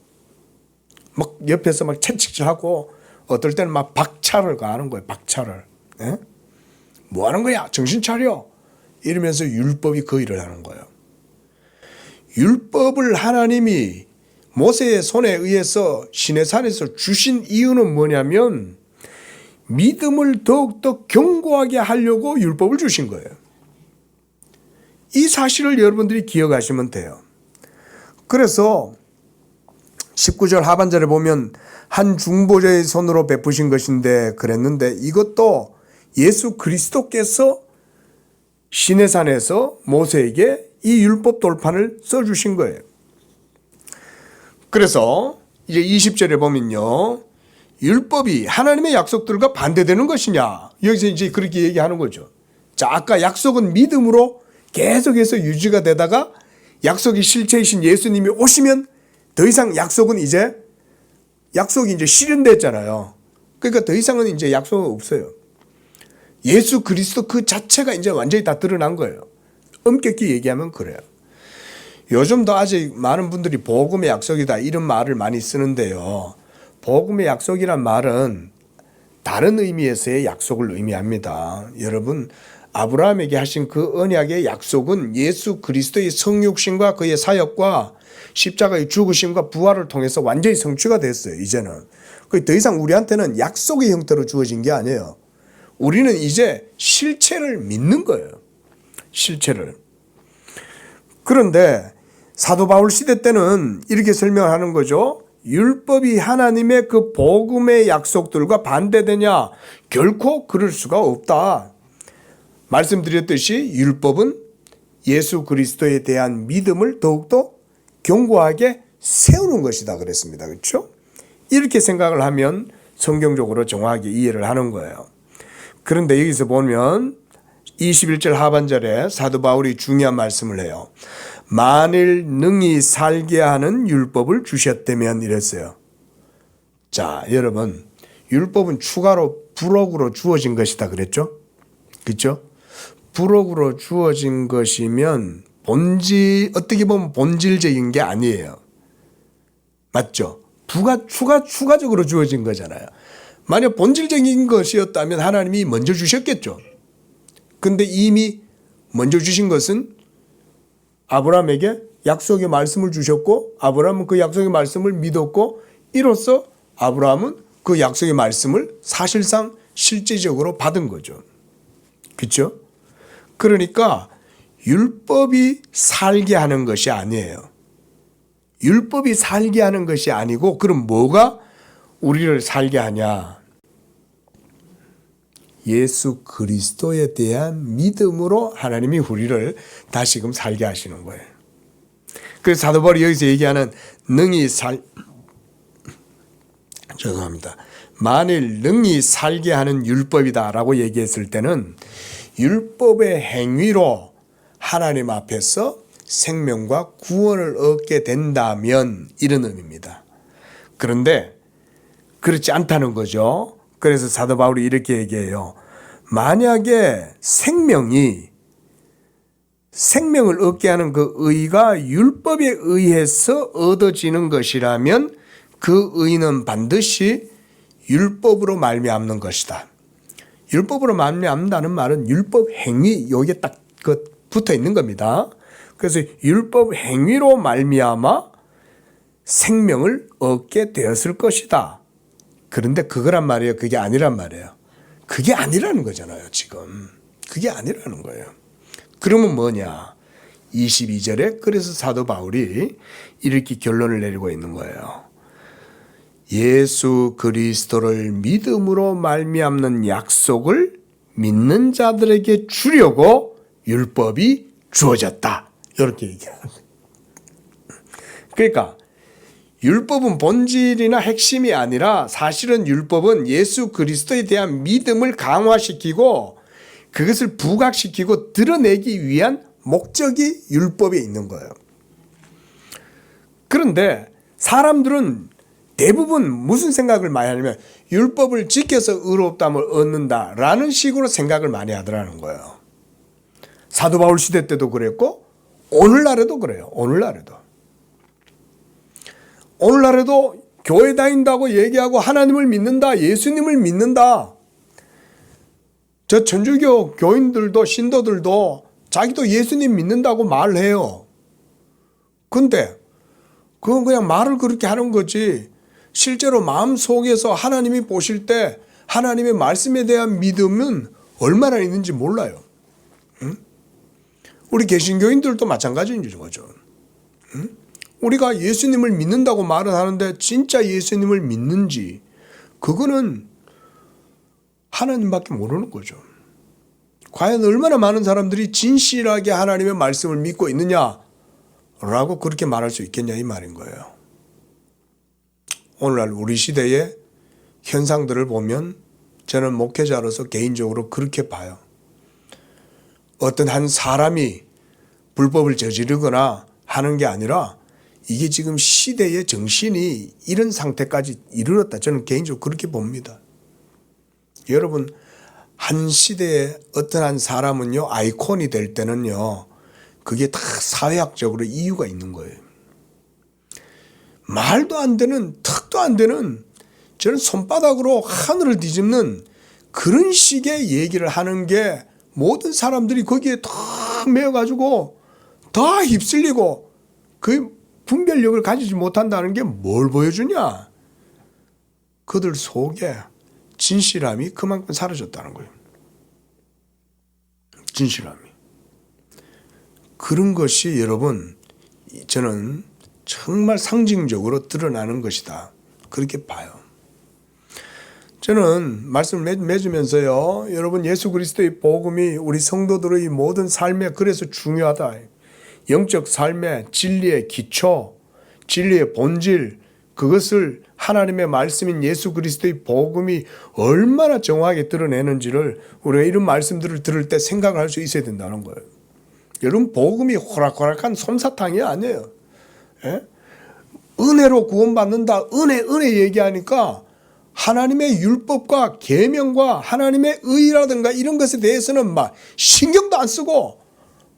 막 옆에서 막 채찍질하고 어떨 때는 막 박차를 가하는 거예요. 박차를. 예? 뭐 하는 거야? 정신 차려. 이러면서 율법이 그 일을 하는 거예요. 율법을 하나님이 모세의 손에 의해서 시내산에서 주신 이유는 뭐냐면 믿음을 더욱더 견고하게 하려고 율법을 주신 거예요. 이 사실을 여러분들이 기억하시면 돼요. 그래서 19절 하반절에 보면 한 중보자의 손으로 베푸신 것인데 그랬는데 이것도 예수 그리스도께서 시내산에서 모세에게 이 율법 돌판을 써주신 거예요. 그래서 이제 20절에 보면요. 율법이 하나님의 약속들과 반대되는 것이냐. 여기서 이제 그렇게 얘기하는 거죠. 자, 아까 약속은 믿음으로 계속해서 유지가 되다가 약속이 실체이신 예수님이 오시면 더 이상 약속이 이제 실현됐잖아요. 그러니까 더 이상은 이제 약속은 없어요. 예수 그리스도 그 자체가 이제 완전히 다 드러난 거예요. 엄격히 얘기하면 그래요. 요즘도 아직 많은 분들이 복음의 약속이다 이런 말을 많이 쓰는데요. 복음의 약속이란 말은 다른 의미에서의 약속을 의미합니다. 여러분, 아브라함에게 하신 그 언약의 약속은 예수 그리스도의 성육신과 그의 사역과 십자가의 죽으심과 부활을 통해서 완전히 성취가 됐어요. 이제는. 더 이상 우리한테는 약속의 형태로 주어진 게 아니에요. 우리는 이제 실체를 믿는 거예요. 실체를. 그런데 사도 바울 시대 때는 이렇게 설명하는 거죠. 율법이 하나님의 그 복음의 약속들과 반대되냐? 결코 그럴 수가 없다. 말씀드렸듯이 율법은 예수 그리스도에 대한 믿음을 더욱더 견고하게 세우는 것이다 그랬습니다. 그렇죠? 이렇게 생각을 하면 성경적으로 정확하게 이해를 하는 거예요. 그런데 여기서 보면 21절 하반절에 사도 바울이 중요한 말씀을 해요. 만일 능히 살게 하는 율법을 주셨다면 이랬어요. 자, 여러분, 율법은 추가로 부록으로 주어진 것이다 그랬죠? 그렇죠? 부록으로 주어진 것이면 어떻게 보면 본질적인 게 아니에요. 맞죠? 추가적으로 주어진 거잖아요. 만약 본질적인 것이었다면 하나님이 먼저 주셨겠죠. 근데 이미 먼저 주신 것은 아브라함에게 약속의 말씀을 주셨고 아브라함은 그 약속의 말씀을 믿었고 이로써 아브라함은 그 약속의 말씀을 사실상 실제적으로 받은 거죠. 그렇죠? 그러니까 율법이 살게 하는 것이 아니에요. 율법이 살게 하는 것이 아니고 그럼 뭐가 우리를 살게 하냐? 예수 그리스도에 대한 믿음으로 하나님이 우리를 다시금 살게 하시는 거예요. 그래서 사도 바울이 여기서 얘기하는 죄송합니다. 만일 능히 살게 하는 율법이다라고 얘기했을 때는 율법의 행위로 하나님 앞에서 생명과 구원을 얻게 된다면 이런 의미입니다. 그런데 그렇지 않다는 거죠. 그래서 사도 바울이 이렇게 얘기해요. 만약에 생명을 얻게 하는 그 의가 율법에 의해서 얻어지는 것이라면 그 의는 반드시 율법으로 말미암는 것이다. 율법으로 말미암는다는 말은 율법 행위 여기에 딱 붙어 있는 겁니다. 그래서 율법 행위로 말미암아 생명을 얻게 되었을 것이다. 그런데 그거란 말이에요. 그게 아니란 말이에요. 그게 아니라는 거잖아요. 지금 그게 아니라는 거예요. 그러면 뭐냐? 22절에 그래서 사도 바울이 이렇게 결론을 내리고 있는 거예요. 예수 그리스도를 믿음으로 말미암는 약속을 믿는 자들에게 주려고 율법이 주어졌다. 이렇게 얘기하는 거예요. 그러니까 율법은 본질이나 핵심이 아니라 사실은 율법은 예수 그리스도에 대한 믿음을 강화시키고 그것을 부각시키고 드러내기 위한 목적이 율법에 있는 거예요. 그런데 사람들은 대부분 무슨 생각을 많이 하냐면 율법을 지켜서 의롭다함을 얻는다라는 식으로 생각을 많이 하더라는 거예요. 사도 바울 시대 때도 그랬고 오늘날에도 그래요. 오늘날에도 교회 다닌다고 얘기하고 하나님을 믿는다, 예수님을 믿는다. 저 천주교 교인들도 신도들도 자기도 예수님 믿는다고 말해요. 근데 그건 그냥 말을 그렇게 하는 거지 실제로 마음속에서 하나님이 보실 때 하나님의 말씀에 대한 믿음은 얼마나 있는지 몰라요. 응? 우리 개신교인들도 마찬가지인 거죠. 응? 우리가 예수님을 믿는다고 말은 하는데 진짜 예수님을 믿는지 그거는 하나님밖에 모르는 거죠. 과연 얼마나 많은 사람들이 진실하게 하나님의 말씀을 믿고 있느냐라고 그렇게 말할 수 있겠냐 이 말인 거예요. 오늘날 우리 시대의 현상들을 보면 저는 목회자로서 개인적으로 그렇게 봐요. 어떤 한 사람이 불법을 저지르거나 하는 게 아니라 이게 지금 시대의 정신이 이런 상태까지 이르렀다. 저는 개인적으로 그렇게 봅니다. 여러분 한 시대에 어떤 한 사람은요 아이콘이 될 때는요 그게 다 사회학적으로 이유가 있는 거예요. 말도 안 되는 턱도 안 되는 저는 손바닥으로 하늘을 뒤집는 그런 식의 얘기를 하는 게 모든 사람들이 거기에 다 매여가지고 다 휩쓸리고 그 분별력을 가지지 못한다는 게 뭘 보여주냐? 그들 속에 진실함이 그만큼 사라졌다는 거예요. 진실함이. 그런 것이 여러분 저는 정말 상징적으로 드러나는 것이다. 그렇게 봐요. 저는 말씀을 맺으면서요. 여러분 예수 그리스도의 복음이 우리 성도들의 모든 삶에 그래서 중요하다. 영적 삶의 진리의 기초, 진리의 본질 그것을 하나님의 말씀인 예수 그리스도의 복음이 얼마나 정확하게 드러내는지를 우리가 이런 말씀들을 들을 때 생각을 할 수 있어야 된다는 거예요. 여러분 복음이 호락호락한 솜사탕이 아니에요. 예? 은혜로 구원받는다. 은혜 얘기하니까 하나님의 율법과 계명과 하나님의 의라든가 이런 것에 대해서는 막 신경도 안 쓰고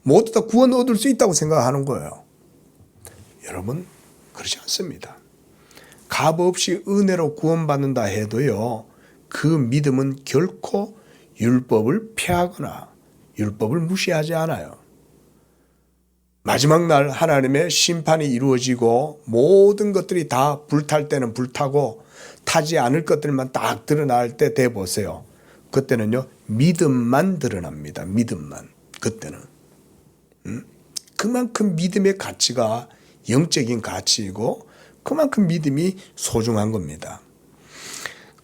모두 다 구원 얻을 수 있다고 생각하는 거예요. 여러분 그렇지 않습니다. 값없이 은혜로 구원받는다 해도요 그 믿음은 결코 율법을 폐하거나 율법을 무시하지 않아요. 마지막 날 하나님의 심판이 이루어지고 모든 것들이 다 불탈 때는 불타고 타지 않을 것들만 딱 드러날 때 돼 보세요. 그때는요 믿음만 드러납니다. 믿음만. 그때는 그만큼 믿음의 가치가 영적인 가치이고 그만큼 믿음이 소중한 겁니다.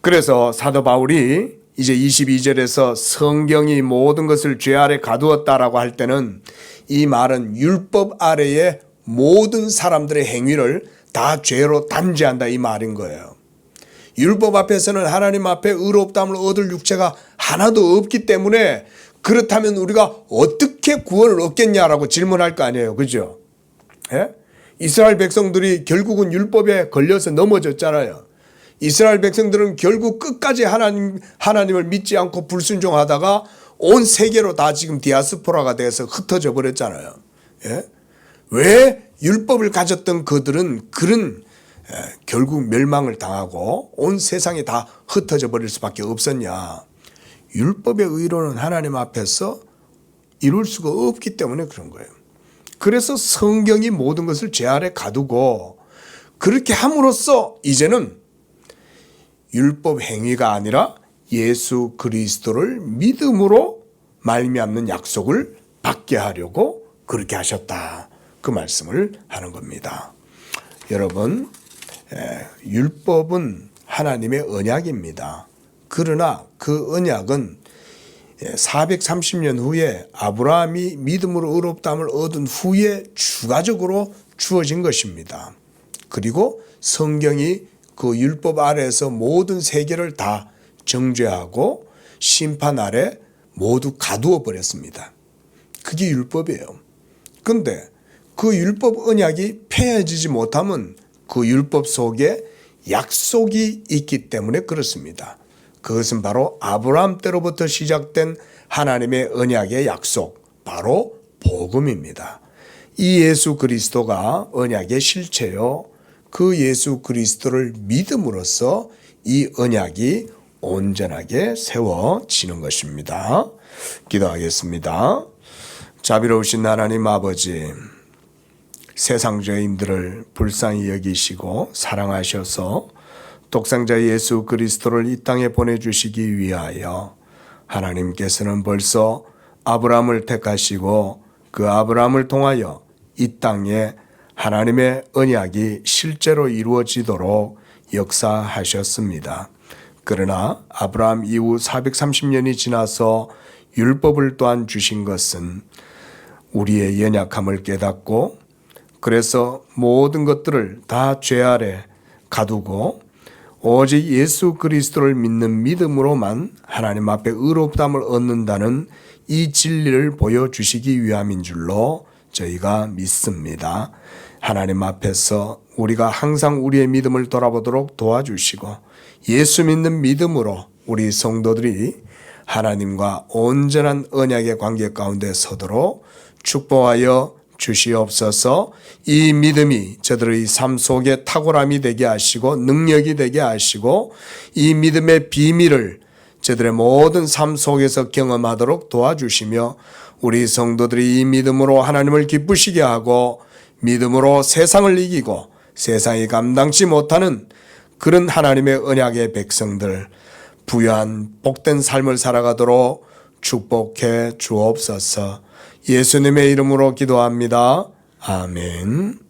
그래서 사도 바울이 이제 22절에서 성경이 모든 것을 죄 아래 가두었다라고 할 때는 이 말은 율법 아래에 모든 사람들의 행위를 다 죄로 단죄한다 이 말인 거예요. 율법 앞에서는 하나님 앞에 의롭다함을 얻을 육체가 하나도 없기 때문에 그렇다면 우리가 어떻게 구원을 얻겠냐라고 질문할 거 아니에요. 그죠? 예? 이스라엘 백성들이 결국은 율법에 걸려서 넘어졌잖아요. 이스라엘 백성들은 결국 끝까지 하나님을 믿지 않고 불순종하다가 온 세계로 다 지금 디아스포라가 돼서 흩어져 버렸잖아요. 예? 왜 율법을 가졌던 그들은 그런 결국 멸망을 당하고 온 세상이 다 흩어져 버릴 수밖에 없었냐. 율법의 의로는 하나님 앞에서 이룰 수가 없기 때문에 그런 거예요. 그래서 성경이 모든 것을 제 아래 가두고 그렇게 함으로써 이제는 율법 행위가 아니라 예수 그리스도를 믿음으로 말미암는 약속을 받게 하려고 그렇게 하셨다. 그 말씀을 하는 겁니다. 여러분, 율법은 하나님의 언약입니다. 그러나 그 언약은 430년 후에 아브라함이 믿음으로 의롭다함을 얻은 후에 추가적으로 주어진 것입니다. 그리고 성경이 그 율법 아래에서 모든 세계를 다 정죄하고 심판 아래 모두 가두어 버렸습니다. 그게 율법이에요. 그런데 그 율법 언약이 폐해지지 못하면 그 율법 속에 약속이 있기 때문에 그렇습니다. 그것은 바로 아브라함 때로부터 시작된 하나님의 언약의 약속, 바로 복음입니다. 이 예수 그리스도가 언약의 실체요. 그 예수 그리스도를 믿음으로써 이 언약이 온전하게 세워지는 것입니다. 기도하겠습니다. 자비로우신 하나님 아버지, 세상 죄인들을 불쌍히 여기시고 사랑하셔서 독생자 예수 그리스도를 이 땅에 보내주시기 위하여 하나님께서는 벌써 아브라함을 택하시고 그 아브라함을 통하여 이 땅에 하나님의 언약이 실제로 이루어지도록 역사하셨습니다. 그러나 아브라함 이후 430년이 지나서 율법을 또한 주신 것은 우리의 연약함을 깨닫고 그래서 모든 것들을 다 죄 아래 가두고 오직 예수 그리스도를 믿는 믿음으로만 하나님 앞에 의롭다함을 얻는다는 이 진리를 보여주시기 위함인 줄로 저희가 믿습니다. 하나님 앞에서 우리가 항상 우리의 믿음을 돌아보도록 도와주시고 예수 믿는 믿음으로 우리 성도들이 하나님과 온전한 언약의 관계 가운데 서도록 축복하여 주시옵소서. 이 믿음이 저들의 삶 속에 탁월함이 되게 하시고 능력이 되게 하시고 이 믿음의 비밀을 저들의 모든 삶 속에서 경험하도록 도와주시며 우리 성도들이 이 믿음으로 하나님을 기쁘시게 하고 믿음으로 세상을 이기고 세상이 감당치 못하는 그런 하나님의 언약의 백성들 부유한 복된 삶을 살아가도록 축복해 주옵소서. 예수님의 이름으로 기도합니다. 아멘.